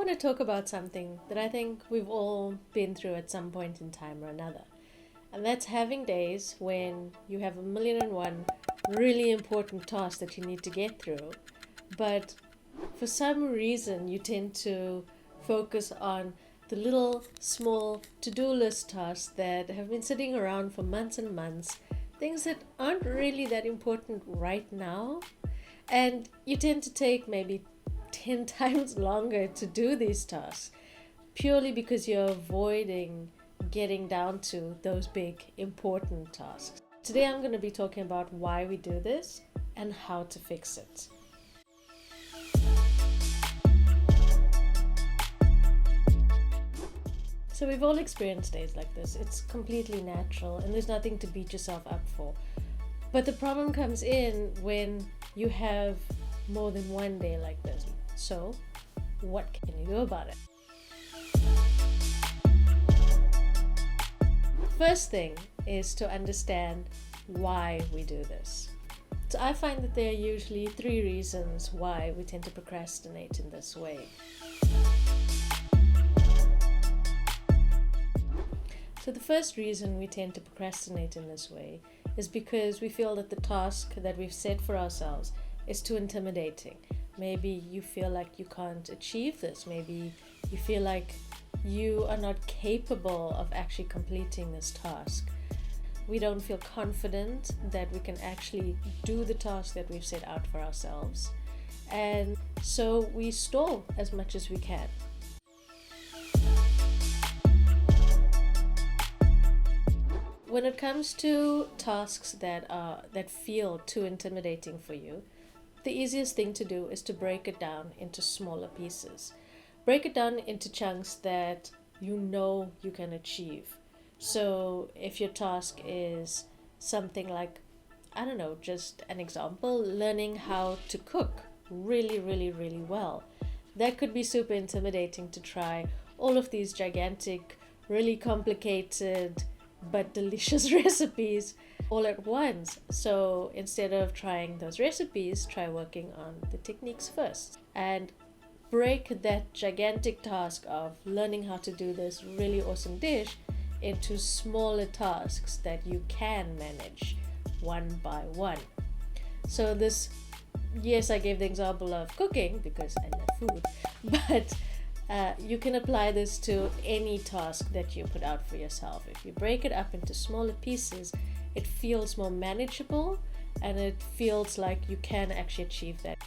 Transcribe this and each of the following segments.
want to talk about something that I think we've all been through at some point in time or another. And that's having days when you have a million and one really important tasks that you need to get through. But for some reason, you tend to focus on the little small to-do list tasks that have been sitting around for months and months, things that aren't really that important right now. And you tend to take maybe 10 times longer to do these tasks purely because you're avoiding getting down to those big important tasks. Today I'm going to be talking about why we do this and how to fix it. So we've all experienced days like this. It's completely natural and there's nothing to beat yourself up for. But the problem comes in when you have more than one day like this. So, what can you do about it? First thing is to understand why we do this. So I find that there are usually 3 reasons why we tend to procrastinate in this way. So the first reason we tend to procrastinate in this way is because we feel that the task that we've set for ourselves is too intimidating. Maybe you feel like you can't achieve this. Maybe you feel like you are not capable of actually completing this task. We don't feel confident that we can actually do the task that we've set out for ourselves. And so we stall as much as we can. When it comes to tasks that feel too intimidating for you, the easiest thing to do is to break it down into smaller pieces. Break it down into chunks that you know you can achieve. So if your task is something like, just an example, learning how to cook really, really, really well. That could be super intimidating to try all of these gigantic, really complicated, but delicious recipes all at once. So instead of trying those recipes, try working on the techniques first and break that gigantic task of learning how to do this really awesome dish into smaller tasks that you can manage one by one. So this, yes, I gave the example of cooking because I love food, but you can apply this to any task that you put out for yourself. If you break it up into smaller pieces, it feels more manageable and it feels like you can actually achieve that.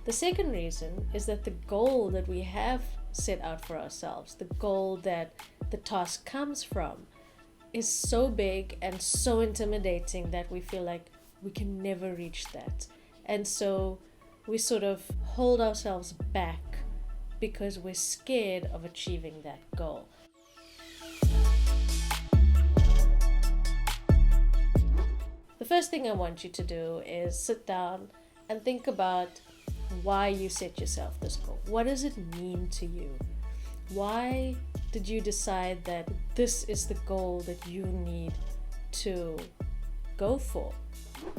The second reason is that the goal that we have set out for ourselves, the goal that the task comes from, is so big and so intimidating that we feel like we can never reach that. And so we sort of hold ourselves back because we're scared of achieving that goal. The first thing I want you to do is sit down and think about why you set yourself this goal. What does it mean to you? Why did you decide that this is the goal that you need to go for?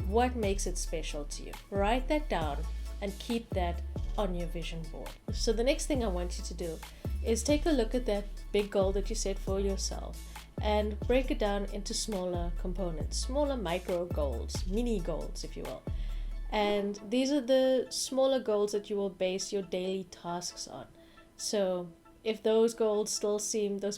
What makes it special to you? Write that down and keep that on your vision board. So the next thing I want you to do is take a look at that big goal that you set for yourself and break it down into smaller components, smaller micro goals, mini goals, if you will. And these are the smaller goals that you will base your daily tasks on. So if those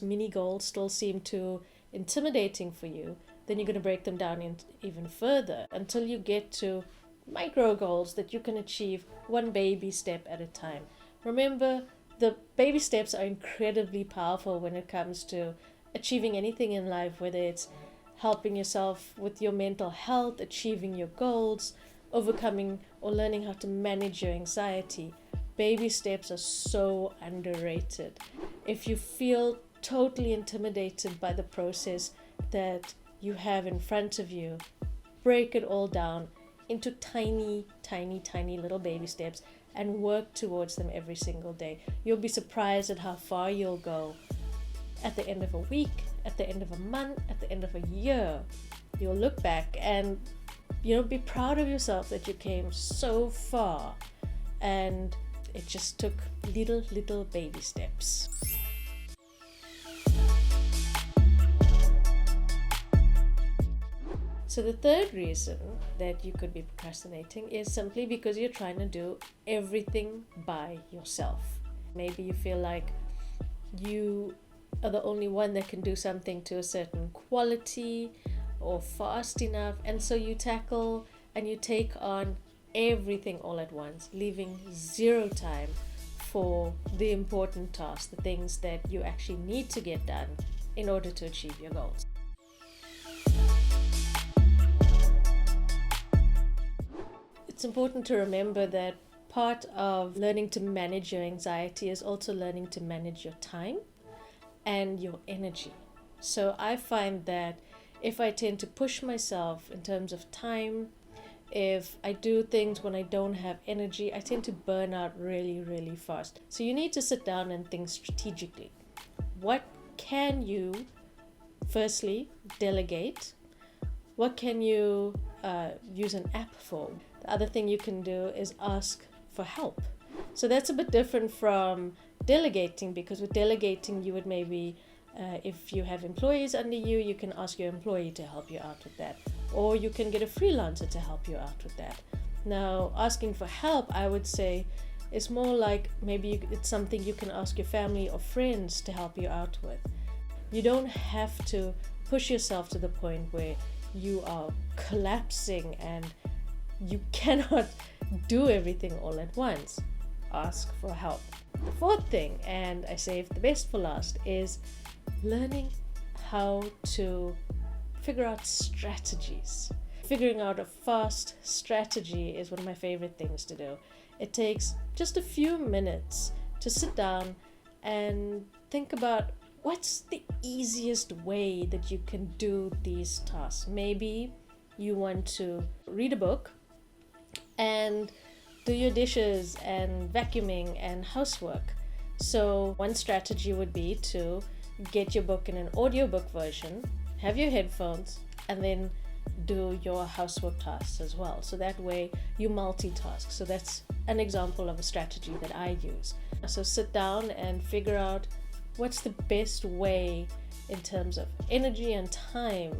mini goals still seem too intimidating for you, then you're going to break them down even further until you get to micro goals that you can achieve one baby step at a time. Remember, the baby steps are incredibly powerful when it comes to achieving anything in life, whether it's helping yourself with your mental health, achieving your goals, overcoming or learning how to manage your anxiety. Baby steps are so underrated. If you feel totally intimidated by the process that you have in front of you, break it all down into tiny, tiny, tiny little baby steps and work towards them every single day. You'll be surprised at how far you'll go at the end of a week, at the end of a month, at the end of a year. You'll look back and Be proud of yourself that you came so far, and it just took little baby steps. So the third reason that you could be procrastinating is simply because you're trying to do everything by yourself. Maybe you feel like you are the only one that can do something to a certain quality or fast enough, and so you tackle and you take on everything all at once, leaving zero time for the important tasks, the things that you actually need to get done in order to achieve your goals. It's important to remember that part of learning to manage your anxiety is also learning to manage your time and your energy. So I find that if I tend to push myself in terms of time, if I do things when I don't have energy, I tend to burn out really fast. So you need to sit down and think strategically. What can you, firstly, delegate? What can you use an app for? The other thing you can do is ask for help. So that's a bit different from delegating, because with delegating you would maybe, if you have employees under you, you can ask your employee to help you out with that, or you can get a freelancer to help you out with that. Now, asking for help, I would say, is more like maybe it's something you can ask your family or friends to help you out with. You don't have to push yourself to the point where you are collapsing and you cannot do everything all at once. Ask for help. The fourth thing, and I saved the best for last, is learning how to figure out strategies. Figuring out a fast strategy is one of my favorite things to do. It takes just a few minutes to sit down and think about what's the easiest way that you can do these tasks. Maybe you want to read a book and do your dishes and vacuuming and housework. So one strategy would be to get your book in an audiobook version, have your headphones, and then do your housework tasks as well. So that way you multitask. So that's an example of a strategy that I use. So sit down and figure out what's the best way in terms of energy and time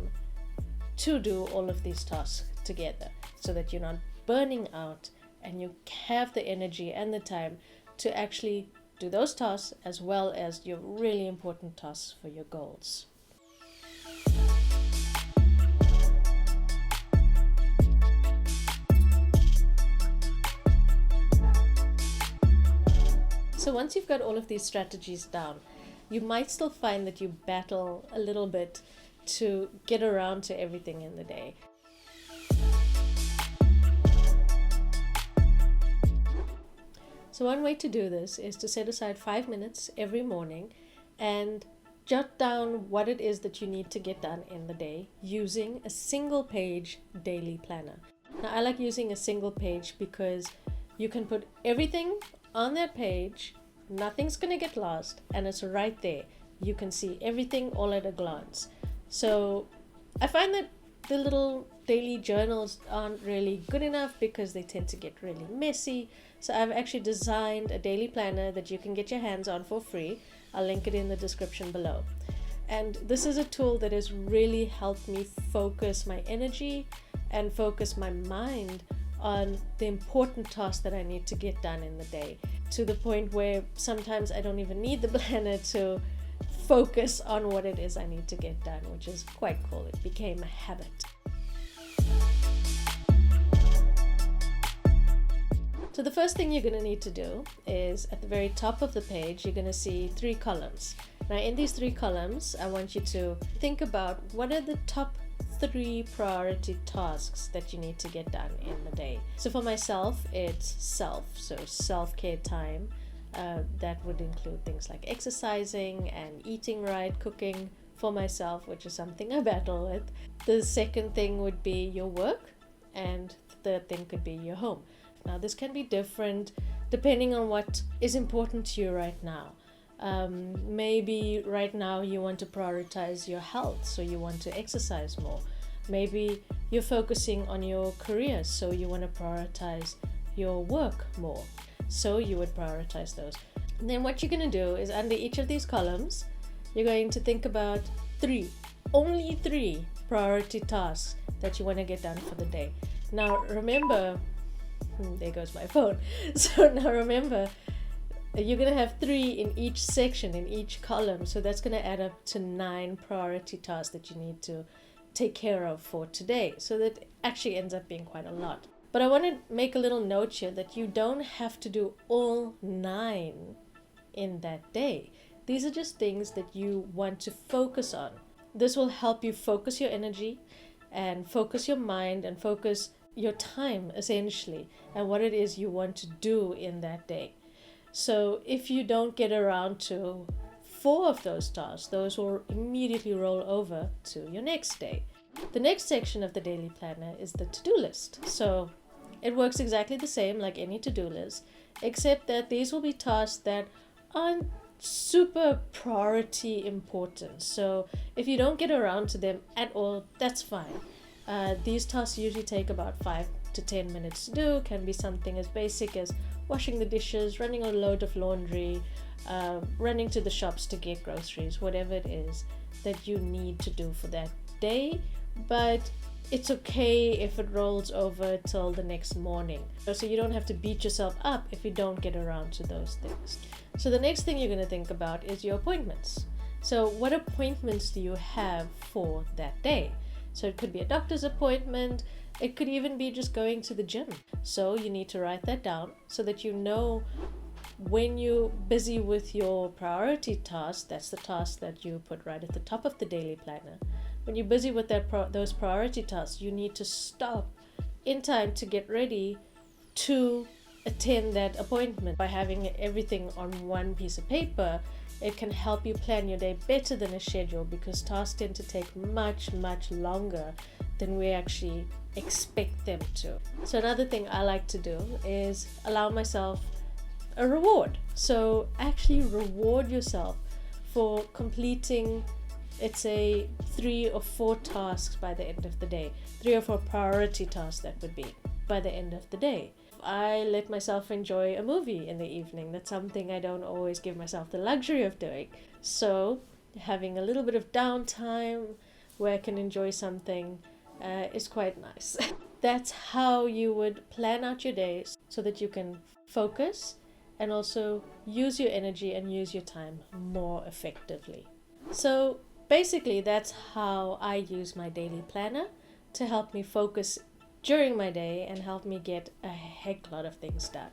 to do all of these tasks together, so that you're not burning out and you have the energy and the time to actually do those tasks as well as your really important tasks for your goals. So once you've got all of these strategies down, you might still find that you battle a little bit to get around to everything in the day. So one way to do this is to set aside 5 minutes every morning and jot down what it is that you need to get done in the day using a single page daily planner. Now, I like using a single page because you can put everything on that page, nothing's going to get lost, and it's right there. You can see everything all at a glance. So I find that the little daily journals aren't really good enough because they tend to get really messy. So I've actually designed a daily planner that you can get your hands on for free. I'll link it in the description below. And this is a tool that has really helped me focus my energy and focus my mind on the important tasks that I need to get done in the day, to the point where sometimes I don't even need the planner to focus on what it is I need to get done, which is quite cool. It became a habit. So the first thing you're going to need to do is at the very top of the page, you're going to see 3 columns. Now in these 3 columns, I want you to think about what are the top 3 priority tasks that you need to get done in the day. So for myself, it's self-care time. That would include things like exercising and eating right, cooking for myself, which is something I battle with. The second thing would be your work, and the third thing could be your home. Now this can be different depending on what is important to you right now. Maybe right now you want to prioritize your health, so you want to exercise more. Maybe you're focusing on your career, so you want to prioritize your work more. So you would prioritize those. And then what you're going to do is under each of these columns, you're going to think about only three priority tasks that you want to get done for the day. Now remember, there goes my phone. So now remember, you're going to have 3 in each section, in each column. So that's going to add up to 9 priority tasks that you need to take care of for today. So that actually ends up being quite a lot. But I want to make a little note here that you don't have to do all 9 in that day. These are just things that you want to focus on. This will help you focus your energy and focus your mind and focus your time, essentially, and what it is you want to do in that day. So if you don't get around to 4 of those tasks, those will immediately roll over to your next day. The next section of the daily planner is the to-do list. So it works exactly the same like any to-do list, except that these will be tasks that aren't super priority important. So if you don't get around to them at all, that's fine. These tasks usually take about 5 to 10 minutes to do. Can be something as basic as washing the dishes, running a load of laundry, running to the shops to get groceries, whatever it is that you need to do for that day. But it's okay if it rolls over till the next morning. So you don't have to beat yourself up if you don't get around to those things. So the next thing you're going to think about is your appointments. So what appointments do you have for that day? So it could be a doctor's appointment. It could even be just going to the gym. So you need to write that down so that you know when you're busy with your priority task. That's the task that you put right at the top of the daily planner. When you're busy with those priority tasks, you need to stop in time to get ready to attend that appointment. By having everything on one piece of paper, it can help you plan your day better than a schedule, because tasks tend to take much longer than we actually expect them to. So another thing I like to do is allow myself a reward. So actually reward yourself for completing, let's say, 3 or 4 tasks by the end of the day. 3 or 4 priority tasks, that would be, by the end of the day. I let myself enjoy a movie in the evening. That's something I don't always give myself the luxury of doing. So having a little bit of downtime where I can enjoy something is quite nice. That's how you would plan out your days so that you can focus and also use your energy and use your time more effectively. So basically, that's how I use my daily planner to help me focus during my day and help me get a heck lot of things done.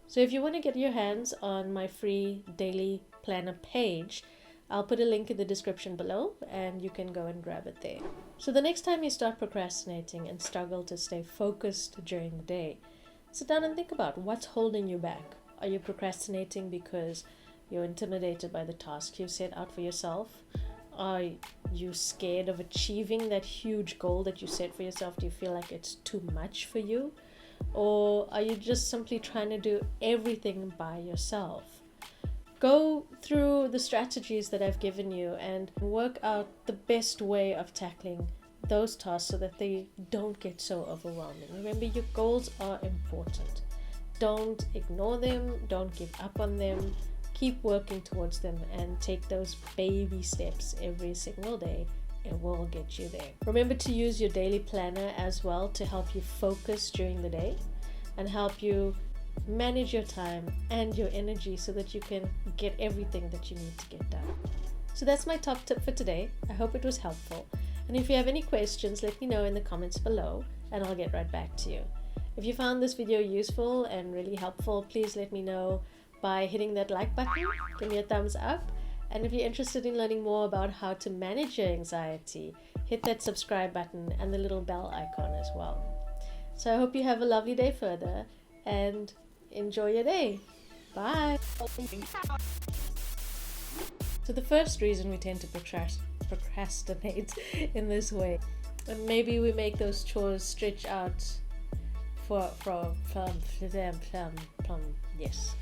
So if you want to get your hands on my free daily planner page, I'll put a link in the description below and you can go and grab it there. So the next time you start procrastinating and struggle to stay focused during the day, sit down and think about what's holding you back. Are you procrastinating because you're intimidated by the task you set out for yourself? Are you scared of achieving that huge goal that you set for yourself? Do you feel like it's too much for you? Or are you just simply trying to do everything by yourself? Go through the strategies that I've given you and work out the best way of tackling those tasks so that they don't get so overwhelming. Remember, your goals are important. Don't ignore them. Don't give up on them. Keep working towards them and take those baby steps every single day. It will get you there. Remember to use your daily planner as well to help you focus during the day and help you manage your time and your energy so that you can get everything that you need to get done. So that's my top tip for today. I hope it was helpful. And if you have any questions, let me know in the comments below and I'll get right back to you. If you found this video useful and really helpful, please let me know by hitting that like button, give me a thumbs up, and if you're interested in learning more about how to manage your anxiety, hit that subscribe button and the little bell icon as well. So I hope you have a lovely day further and enjoy your day. Bye. So the first reason we tend to procrastinate in this way, and maybe we make those chores stretch out from yes.